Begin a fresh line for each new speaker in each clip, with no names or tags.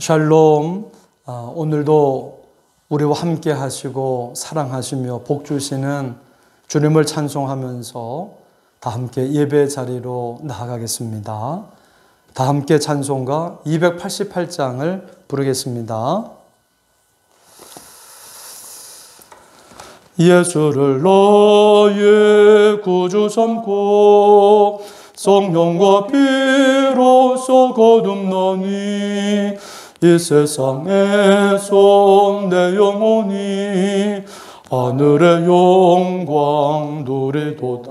샬롬. 오늘도 우리와 함께 하시고 사랑하시며 복 주시는 주님을 찬송하면서 다 함께 예배 자리로 나아가겠습니다. 다 함께 찬송가 288장을 부르겠습니다. 예수를 나의 구주 삼고 성령과 피로써 거듭나니 이 세상에서 내 영혼이 하늘의 영광 누리도다.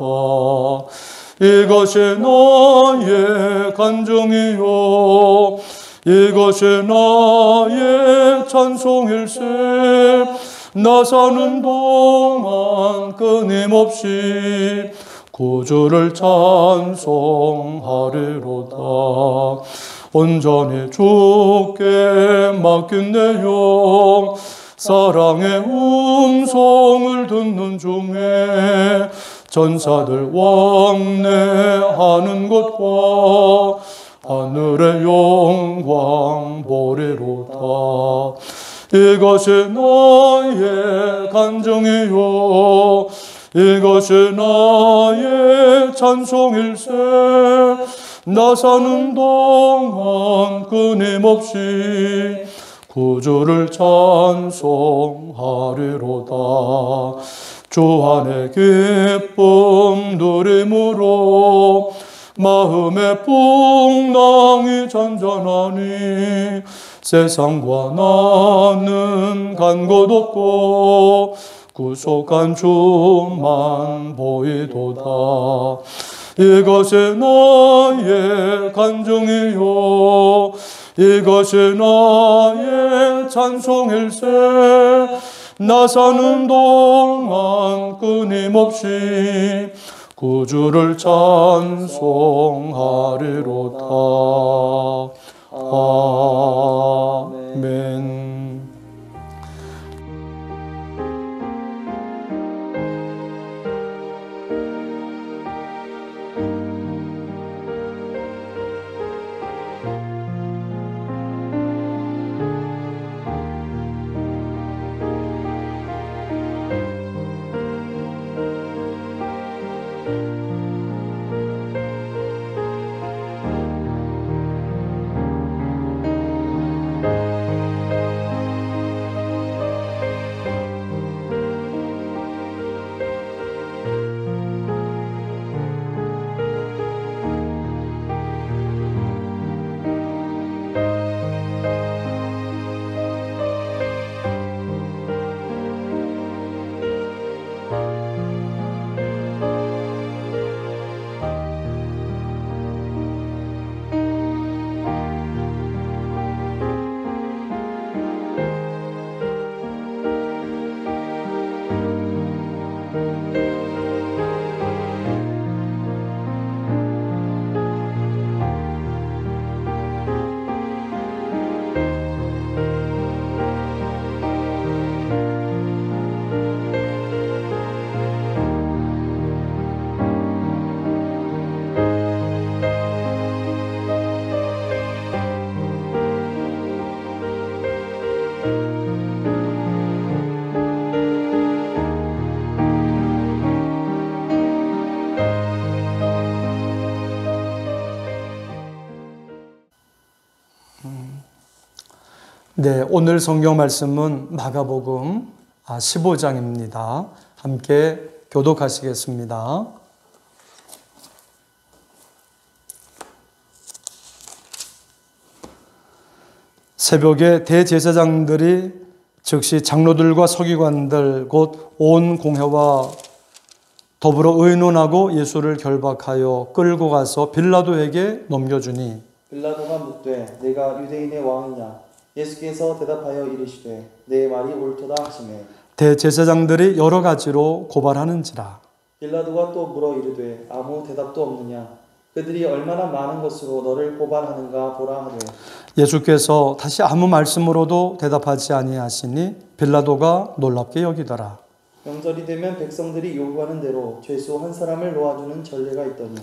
이것이 나의 간증이요 이것이 나의 찬송일세. 나 사는 동안 끊임없이 구주를 찬송하리로다. 온전히 주께 맡긴 내 영 사랑의 음성을 듣는 중에 전사들 왕래하는 것과 하늘의 영광 보리로다. 이것이 나의 간증이요 이것이 나의 찬송일세. 나 사는 동안 끊임없이 구주를 찬송하리로다. 주 안에 기쁨 누림으로 마음의 풍랑이 잔잔하니 세상과 나는 간 곳 없고 구속한 주만 보이도다. 이것이 나의 간증이요 이것이 나의 찬송일세. 나 사는 동안 끊임없이 구주를 찬송하리로다. 아멘. 네, 오늘 성경 말씀은 마가복음 15장입니다. 함께 교독하시겠습니다. 새벽에 대제사장들이 즉시 장로들과 서기관들 곧 온 공회와 더불어 의논하고 예수를 결박하여 끌고 가서 빌라도에게 넘겨주니
빌라도가 묻되 내가 유대인의 왕이냐? 예수께서 대답하여 이르시되 내 말이 옳도다 하시매
대제사장들이 여러 가지로 고발하는지라.
빌라도가 또 물어 이르되 아무 대답도 없느냐? 그들이 얼마나 많은 것으로 너를 고발하는가 보라 하되
예수께서 다시 아무 말씀으로도 대답하지 아니하시니 빌라도가 놀랍게 여기더라.
명절이 되면 백성들이 요구하는 대로 죄수 한 사람을 놓아주는 전례가 있더니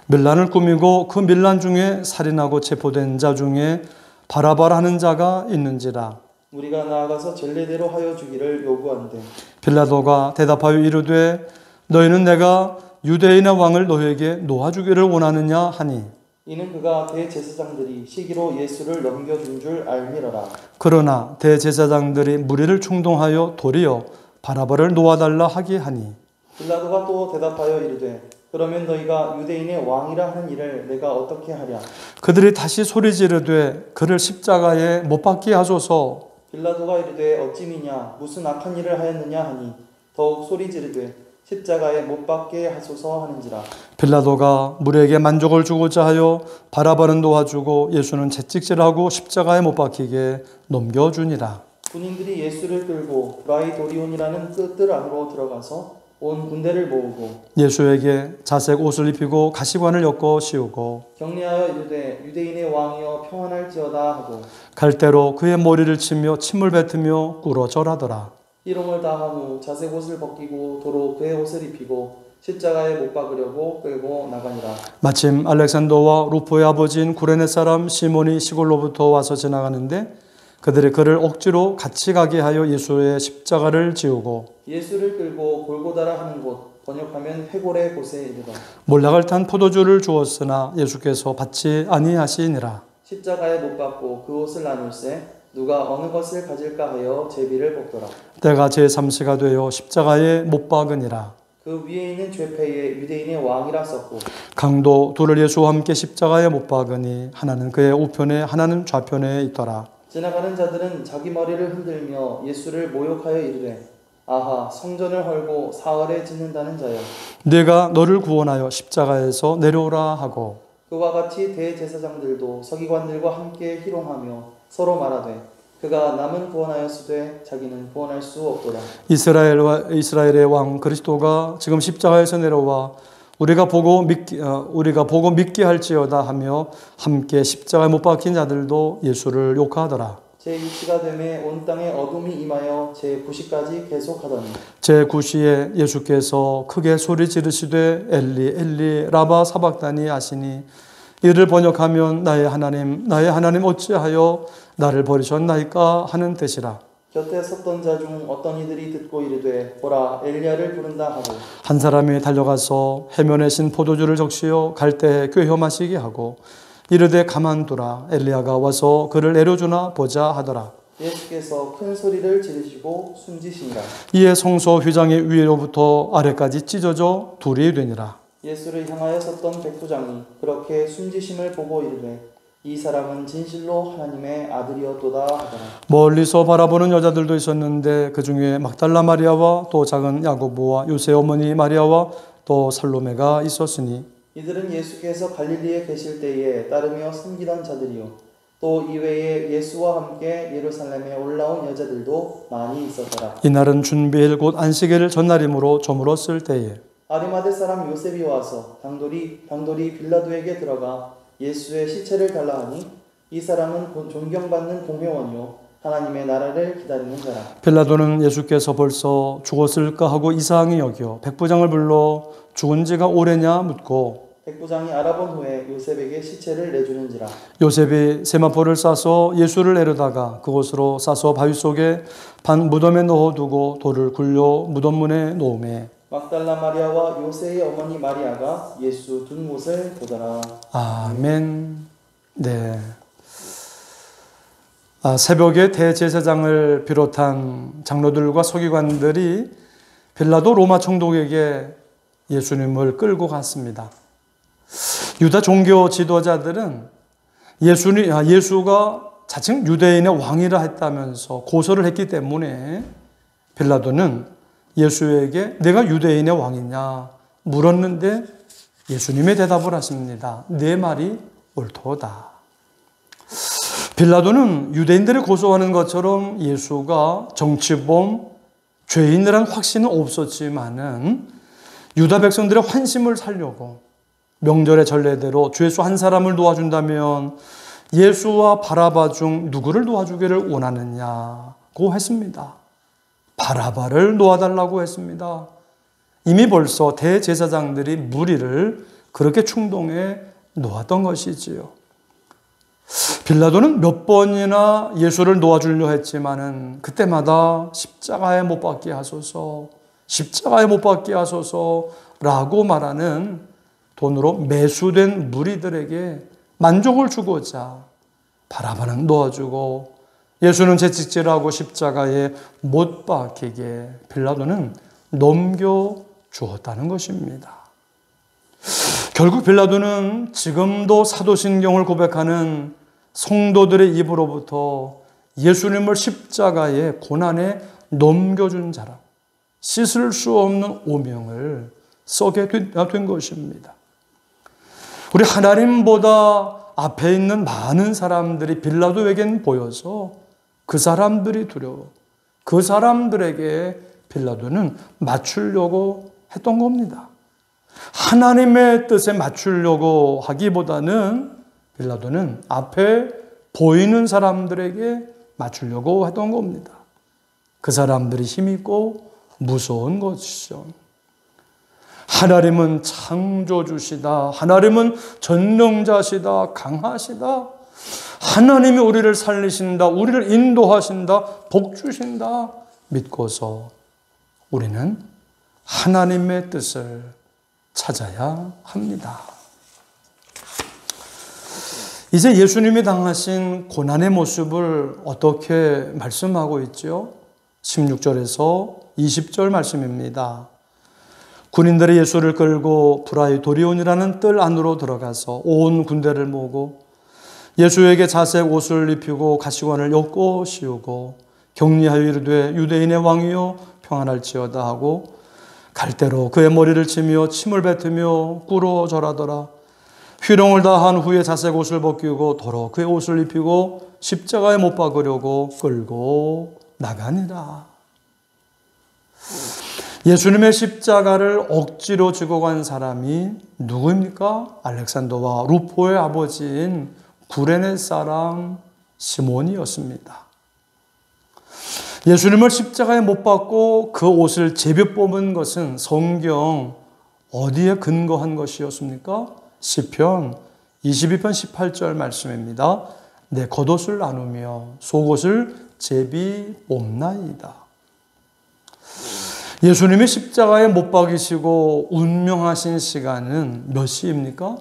밀란을 꾸미고 그 밀란 중에 살인하고 체포된 자 중에 바라바라 하는 자가 있는지라.
우리가 나아가서 전례대로 하여 주기를 요구한대.
빌라도가 대답하여 이르되 너희는 내가 유대인의 왕을 너희에게 놓아주기를 원하느냐 하니
이는 그가 대제사장들이 시기로 예수를 넘겨준 줄 알미러라.
그러나 대제사장들이 무리를 충동하여 도리어 바라바를 놓아달라 하게 하니
빌라도가 또 대답하여 이르되 그러면 너희가 유대인의 왕이라 하는 일을 내가 어떻게 하랴.
그들이 다시 소리 지르되 그를 십자가에 못 박게 하소서.
빌라도가 이르되 어찌미냐 무슨 악한 일을 하였느냐 하니 더욱 소리 지르되 십자가에 못 박게 하소서 하는지라.
빌라도가 무리에게 만족을 주고자 하여 바라바는 놓아주고 예수는 채찍질하고 십자가에 못 박히게 넘겨주니라.
군인들이 예수를 끌고 브라이도리온이라는 뜰 안으로 들어가서 온 군대를 모으고
예수에게 자색 옷을 입히고 가시관을 엮어 씌우고
격려하여 이르되 유대인의 왕이여 평안할지어다 하고
갈대로 그의 머리를 치며 침을 뱉으며 꿇어 절하더라.
희롱을 다한 후 자색 옷을 벗기고 도로 그의 옷을 입히고 십자가에 못 박으려고 끌고 나가니라.
마침 알렉산더와 루포의 아버지인 구레네 사람 시몬이 시골로부터 와서 지나가는데 그들이 그를 억지로 같이 가게 하여 예수의 십자가를 지우고
예수를 끌고 골고다라 하는 곳 번역하면 회골의 곳에 이르러
몰락을 탄 포도주를 주었으나 예수께서 받지 아니하시니라.
십자가에 못 박고 그 옷을 나눌세 누가 어느 것을 가질까 하여 제비를 뽑더라.
때가 제3시가 되어 십자가에 못 박으니라.
그 위에 있는 죄패에 유대인의 왕이라 썼고
강도 둘을 예수와 함께 십자가에 못 박으니 하나는 그의 우편에 하나는 좌편에 있더라.
지나가는 자들은 자기 머리를 흔들며 예수를 모욕하여 이르되 아하 성전을 헐고 사흘에 짓는다는 자여
네가 너를 구원하여 십자가에서 내려오라 하고
그와 같이 대제사장들도 서기관들과 함께 희롱하며 서로 말하되 그가 남은 구원하였으되 자기는 구원할 수 없도다.
이스라엘의 왕 그리스도가 지금 십자가에서 내려와 우리가 보고 믿게 할지어다 하며 함께 십자가에 못 박힌 자들도 예수를 욕하더라.
제6시가 되매 온 땅에 어둠이 임하여 제9시까지 계속하더니
제9시에 예수께서 크게 소리 지르시되 엘리 엘리 라바 사박다니 하시니 이를 번역하면 나의 하나님 어찌하여 나를 버리셨나이까 하는 뜻이라.
곁에 섰던 자 중 어떤 이들이 듣고 이르되 보라 엘리야를 부른다 하고
한 사람이 달려가서 해면에 신 포도주를 적시어 갈대에 꿰어 마시게 하고 이르되 가만두라 엘리야가 와서 그를 내려주나 보자 하더라.
예수께서 큰 소리를 지르시고 숨지시니라.
이에 성소 휘장이 위로부터 아래까지 찢어져 둘이 되니라.
예수를 향하여 섰던 백부장이 그렇게 숨지심을 보고 이르되 이 사람은 진실로 하나님의 아들이었도다 하더라.
멀리서 바라보는 여자들도 있었는데 그 중에 막달라 마리아와 또 작은 야고보와 요새 어머니 마리아와 또 살로메가 있었으니
이들은 예수께서 갈릴리에 계실 때에 따르며 섬기던 자들이요 또 이외에 예수와 함께 예루살렘에 올라온 여자들도 많이 있었더라.
이날은 준비일 곧 안식일 전날이므로 저물었을 때에
아리마대 사람 요셉이 와서 당돌이 빌라도에게 들어가 예수의 시체를 달라 하니 이 사람은 존경받는 공회원이요 하나님의 나라를 기다리는 자라.
빌라도는 예수께서 벌써 죽었을까 하고 이상히 여겨 백부장을 불러 죽은 지가 오래냐 묻고
백부장이 알아본 후에 요셉에게 시체를 내주는지라.
요셉이 세마포를 싸서 예수를 내려다가 그곳으로 싸서 바위 속에 반 무덤에 넣어두고 돌을 굴려 무덤문에 놓음에
막달라 마리아와 요새의 어머니 마리아가 예수 둔 곳을 보더라.
아멘. 네. 새벽에 대제사장을 비롯한 장로들과 서기관들이 빌라도 로마 총독에게 예수님을 끌고 갔습니다. 유다 종교 지도자들은 예수가 자칭 유대인의 왕이라 했다면서 고소를 했기 때문에 빌라도는 예수에게 내가 유대인의 왕이냐 물었는데 예수님의 대답을 하십니다. 내 말이 옳도다. 빌라도는 유대인들을 고소하는 것처럼 예수가 정치범, 죄인이라는 확신은 없었지만은 유다 백성들의 환심을 살려고 명절의 전례대로 죄수 한 사람을 도와준다면 예수와 바라바 중 누구를 도와주기를 원하느냐고 했습니다. 바라바를 놓아달라고 했습니다. 이미 벌써 대제사장들이 무리를 그렇게 충동해 놓았던 것이지요. 빌라도는 몇 번이나 예수를 놓아주려 했지만은 그때마다 십자가에 못 박게 하소서, 십자가에 못 박게 하소서라고 말하는 돈으로 매수된 무리들에게 만족을 주고자 바라바는 놓아주고 예수는 채찍질하고 십자가에 못 박히게 빌라도는 넘겨주었다는 것입니다. 결국 빌라도는 지금도 사도신경을 고백하는 성도들의 입으로부터 예수님을 십자가의 고난에 넘겨준 자라, 씻을 수 없는 오명을 써게 된 것입니다. 우리 하나님보다 앞에 있는 많은 사람들이 빌라도에겐 보여서 그 사람들이 두려워 그 사람들에게 빌라도는 맞추려고 했던 겁니다. 하나님의 뜻에 맞추려고 하기보다는 빌라도는 앞에 보이는 사람들에게 맞추려고 했던 겁니다. 그 사람들이 힘있고 무서운 것이죠. 하나님은 창조주시다. 하나님은 전능자시다. 강하시다. 하나님이 우리를 살리신다. 우리를 인도하신다. 복주신다. 믿고서 우리는 하나님의 뜻을 찾아야 합니다. 이제 예수님이 당하신 고난의 모습을 어떻게 말씀하고 있죠? 16절에서 20절 말씀입니다. 군인들이 예수를 끌고 브라이도리온이라는 뜰 안으로 들어가서 온 군대를 모으고 예수에게 자색 옷을 입히고 가시관을 엮고 씌우고 격리하여 이르되 유대인의 왕이요 평안할지어다 하고 갈대로 그의 머리를 치며 침을 뱉으며 꿇어 절하더라. 희롱을 다한 후에 자색 옷을 벗기고 도로 그의 옷을 입히고 십자가에 못 박으려고 끌고 나가니라. 예수님의 십자가를 억지로 지고 간 사람이 누구입니까? 알렉산더와 루포의 아버지인 구레네 사람 시몬이었습니다. 예수님을 십자가에 못 박고 그 옷을 제비 뽑은 것은 성경 어디에 근거한 것이었습니까? 시편 22편 18절 말씀입니다. 내 겉옷을 나누며 속옷을 제비 뽑나이다. 예수님이 십자가에 못 박이시고 운명하신 시간은 몇 시입니까?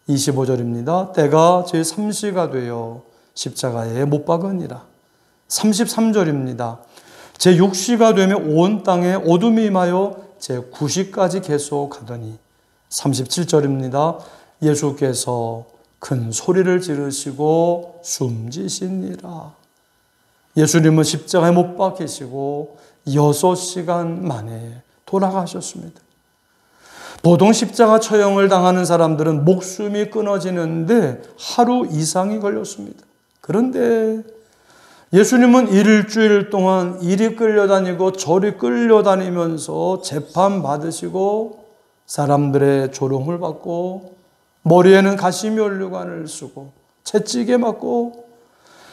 25절입니다. 때가 제3시가 되어 십자가에 못 박으니라. 33절입니다. 제6시가 되면 온 땅에 어둠이 임하여 제9시까지 계속하더니 37절입니다. 예수께서 큰 소리를 지르시고 숨지시니라. 예수님은 십자가에 못 박히시고 6시간 만에 돌아가셨습니다. 보통 십자가 처형을 당하는 사람들은 목숨이 끊어지는데 하루 이상이 걸렸습니다. 그런데 예수님은 일주일 동안 이리 끌려다니고 저리 끌려다니면서 재판 받으시고 사람들의 조롱을 받고 머리에는 가시면류관을 쓰고 채찍에 맞고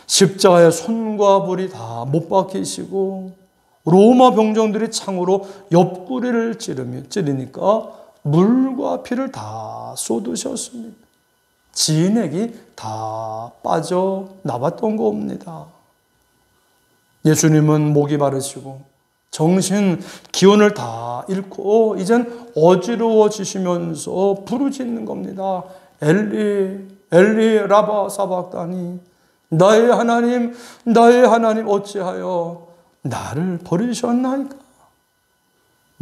십자가에 손과 볼이 다 못 박히시고 로마 병정들이 창으로 옆구리를 찌르니까 물과 피를 다 쏟으셨습니다. 진액이 다 빠져나왔던 겁니다. 예수님은 목이 마르시고 정신, 기운을 다 잃고 이젠 어지러워지시면서 부르짖는 겁니다. 엘리, 엘리 라바 사박다니 나의 하나님 어찌하여 나를 버리셨나이까?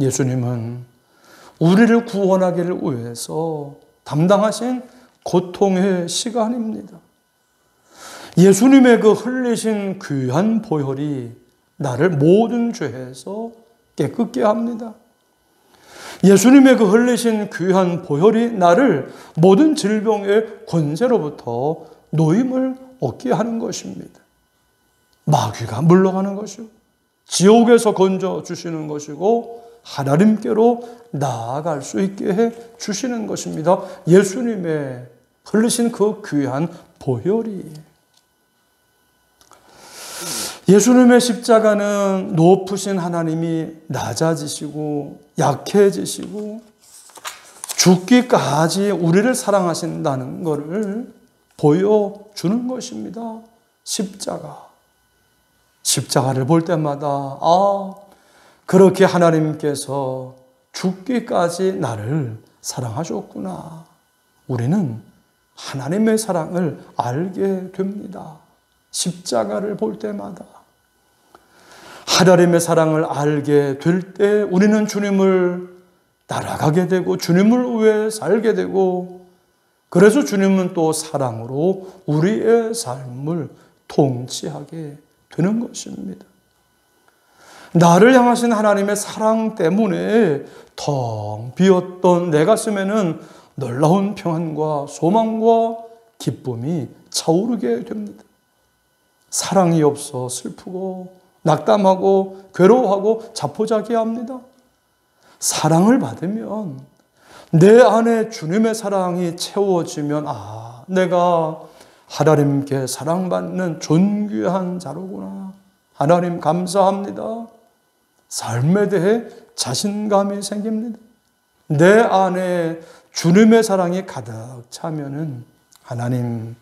예수님은 우리를 구원하기를 위해서 담당하신 고통의 시간입니다. 예수님의 그 흘리신 귀한 보혈이 나를 모든 죄에서 깨끗게 합니다. 예수님의 그 흘리신 귀한 보혈이 나를 모든 질병의 권세로부터 노임을 얻게 하는 것입니다. 마귀가 물러가는 것이고 지옥에서 건져주시는 것이고 하나님께로 나아갈 수 있게 해 주시는 것입니다. 예수님의 흘리신 그 귀한 보혈이. 예수님의 십자가는 높으신 하나님이 낮아지시고 약해지시고 죽기까지 우리를 사랑하신다는 것을 보여주는 것입니다. 십자가를 볼 때마다 그렇게 하나님께서 죽기까지 나를 사랑하셨구나. 우리는 하나님의 사랑을 알게 됩니다. 십자가를 볼 때마다. 하나님의 사랑을 알게 될 때 우리는 주님을 따라가게 되고 주님을 위해 살게 되고, 그래서 주님은 또 사랑으로 우리의 삶을 통치하게 되는 것입니다. 나를 향하신 하나님의 사랑 때문에 텅 비었던 내 가슴에는 놀라운 평안과 소망과 기쁨이 차오르게 됩니다. 사랑이 없어 슬프고 낙담하고 괴로워하고 자포자기합니다. 사랑을 받으면, 내 안에 주님의 사랑이 채워지면 내가 하나님께 사랑받는 존귀한 자로구나. 하나님 감사합니다. 삶에 대해 자신감이 생깁니다. 내 안에 주님의 사랑이 가득 차면은 하나님,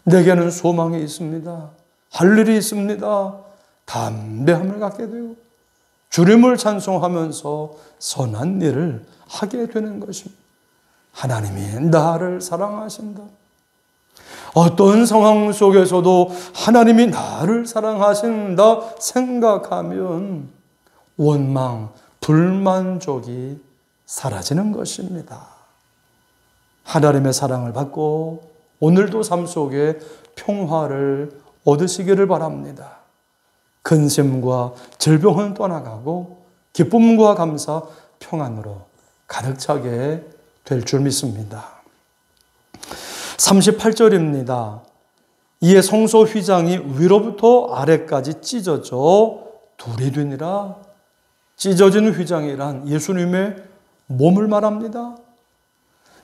내게는 소망이 있습니다. 할 일이 있습니다. 담대함을 갖게 되고 주님을 찬송하면서 선한 일을 하게 되는 것입니다. 하나님이 나를 사랑하신다. 어떤 상황 속에서도 하나님이 나를 사랑하신다 생각하면 원망, 불만족이 사라지는 것입니다. 하나님의 사랑을 받고 오늘도 삶 속에 평화를 얻으시기를 바랍니다. 근심과 질병은 떠나가고 기쁨과 감사, 평안으로 가득 차게 될 줄 믿습니다. 38절입니다. 이에 성소 휘장이 위로부터 아래까지 찢어져 둘이 되니라. 찢어진 휘장이란 예수님의 몸을 말합니다.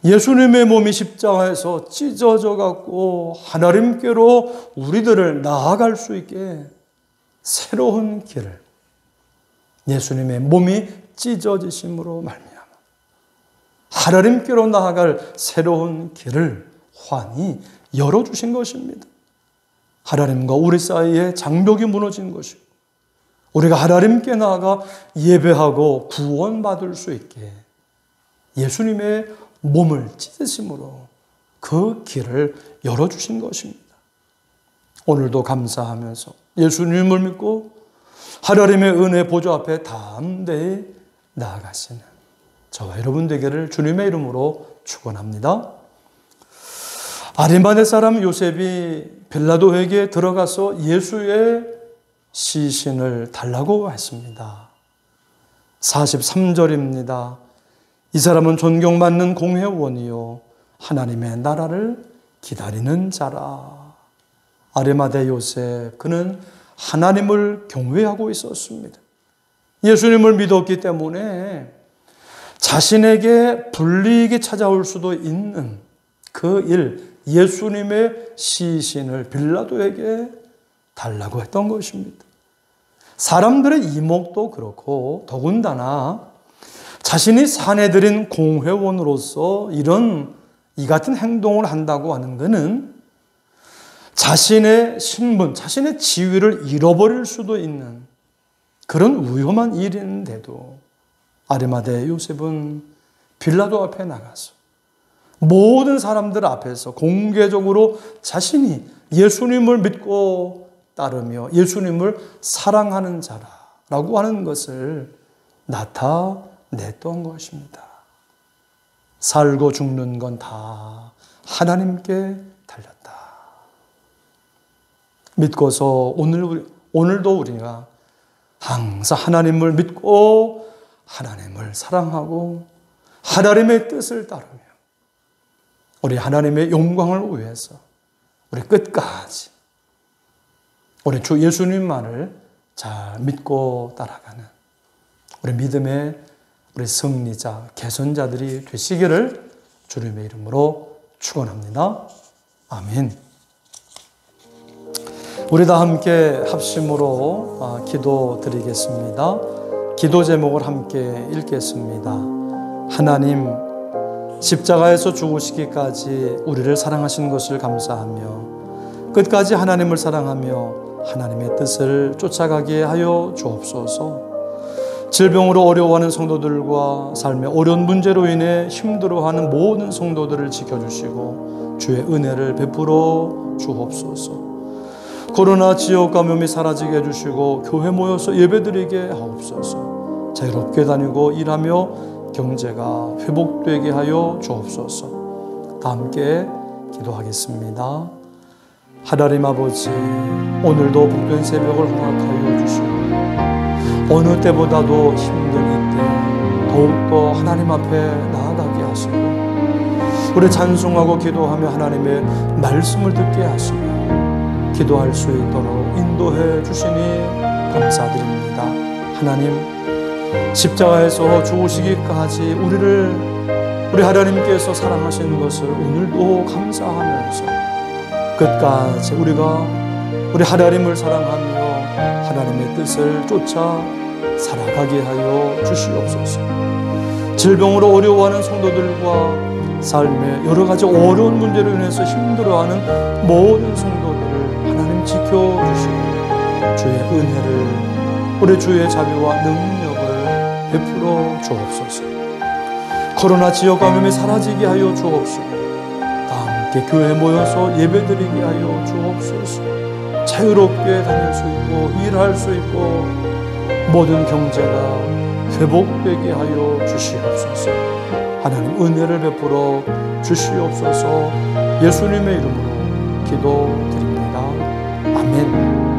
예수님의 몸이 십자가에서 찢어져 갖고 하나님께로 우리들을 나아갈 수 있게 새로운 길을, 예수님의 몸이 찢어지심으로 말미암아 하나님께로 나아갈 새로운 길을 환히 열어주신 것입니다. 하나님과 우리 사이에 장벽이 무너진 것이고 우리가 하나님께 나아가 예배하고 구원받을 수 있게 예수님의 몸을 찢으심으로 그 길을 열어주신 것입니다. 오늘도 감사하면서 예수님을 믿고 하나님의 은혜 보좌 앞에 담대히 나아가시는 저와 여러분 되기를 주님의 이름으로 축원합니다. 아리마대 사람 요셉이 빌라도에게 들어가서 예수의 시신을 달라고 했습니다. 43절입니다. 이 사람은 존경받는 공회원이요 하나님의 나라를 기다리는 자라. 아리마대 요셉, 그는 하나님을 경외하고 있었습니다. 예수님을 믿었기 때문에 자신에게 불이익이 찾아올 수도 있는 그 일, 예수님의 시신을 빌라도에게 달라고 했던 것입니다. 사람들의 이목도 그렇고 더군다나 자신이 사내들인 공회원으로서 이 같은 행동을 한다고 하는 것은 자신의 신분, 자신의 지위를 잃어버릴 수도 있는 그런 위험한 일인데도 아리마대 요셉은 빌라도 앞에 나가서 모든 사람들 앞에서 공개적으로 자신이 예수님을 믿고 따르며 예수님을 사랑하는 자라고 하는 것을 나타냈던 것입니다. 살고 죽는 건 다 하나님께 달렸다. 믿고서 오늘도 우리가 항상 하나님을 믿고 하나님을 사랑하고 하나님의 뜻을 따르며 우리 하나님의 영광을 위해서 우리 끝까지 우리 주 예수님만을 잘 믿고 따라가는 우리 믿음의 우리 승리자, 개선자들이 되시기를 주님의 이름으로 축원합니다. 아멘. 우리 다 함께 합심으로 기도드리겠습니다. 기도 제목을 함께 읽겠습니다. 하나님, 십자가에서 죽으시기까지 우리를 사랑하신 것을 감사하며 끝까지 하나님을 사랑하며 하나님의 뜻을 쫓아가게 하여 주옵소서. 질병으로 어려워하는 성도들과 삶의 어려운 문제로 인해 힘들어하는 모든 성도들을 지켜주시고 주의 은혜를 베풀어 주옵소서. 코로나 지역 감염이 사라지게 해주시고 교회 모여서 예배드리게 하옵소서. 자유롭게 다니고 일하며 경제가 회복되게 하여 주옵소서. 다 함께 기도하겠습니다. 하나님 아버지, 오늘도 복된 새벽을 허락하여 주시고 어느 때보다도 힘든 이때 더욱더 하나님 앞에 나아가게 하시고 우리 찬송하고 기도하며 하나님의 말씀을 듣게 하시며 기도할 수 있도록 인도해 주시니 감사드립니다. 하나님, 십자가에서 죽으시기까지 우리 하나님께서 사랑하시는 것을 오늘도 감사하면서 끝까지 우리가 우리 하나님을 사랑하며 하나님의 뜻을 쫓아 살아가게 하여 주시옵소서. 질병으로 어려워하는 성도들과 삶의 여러 가지 어려운 문제로 인해서 힘들어하는 모든 성도들을 하나님 지켜주시고 주의 은혜를 우리 주의 자비와 능력을 베풀어 주옵소서. 코로나 지역 감염이 사라지게 하여 주옵시고 다 함께 교회에 모여서 예배드리게 하여 주옵소서. 자유롭게 다닐 수 있고 일할 수 있고 모든 경제가 회복되게 하여 주시옵소서. 하나님 은혜를 베풀어 주시옵소서. 예수님의 이름으로 기도드립니다. 아멘.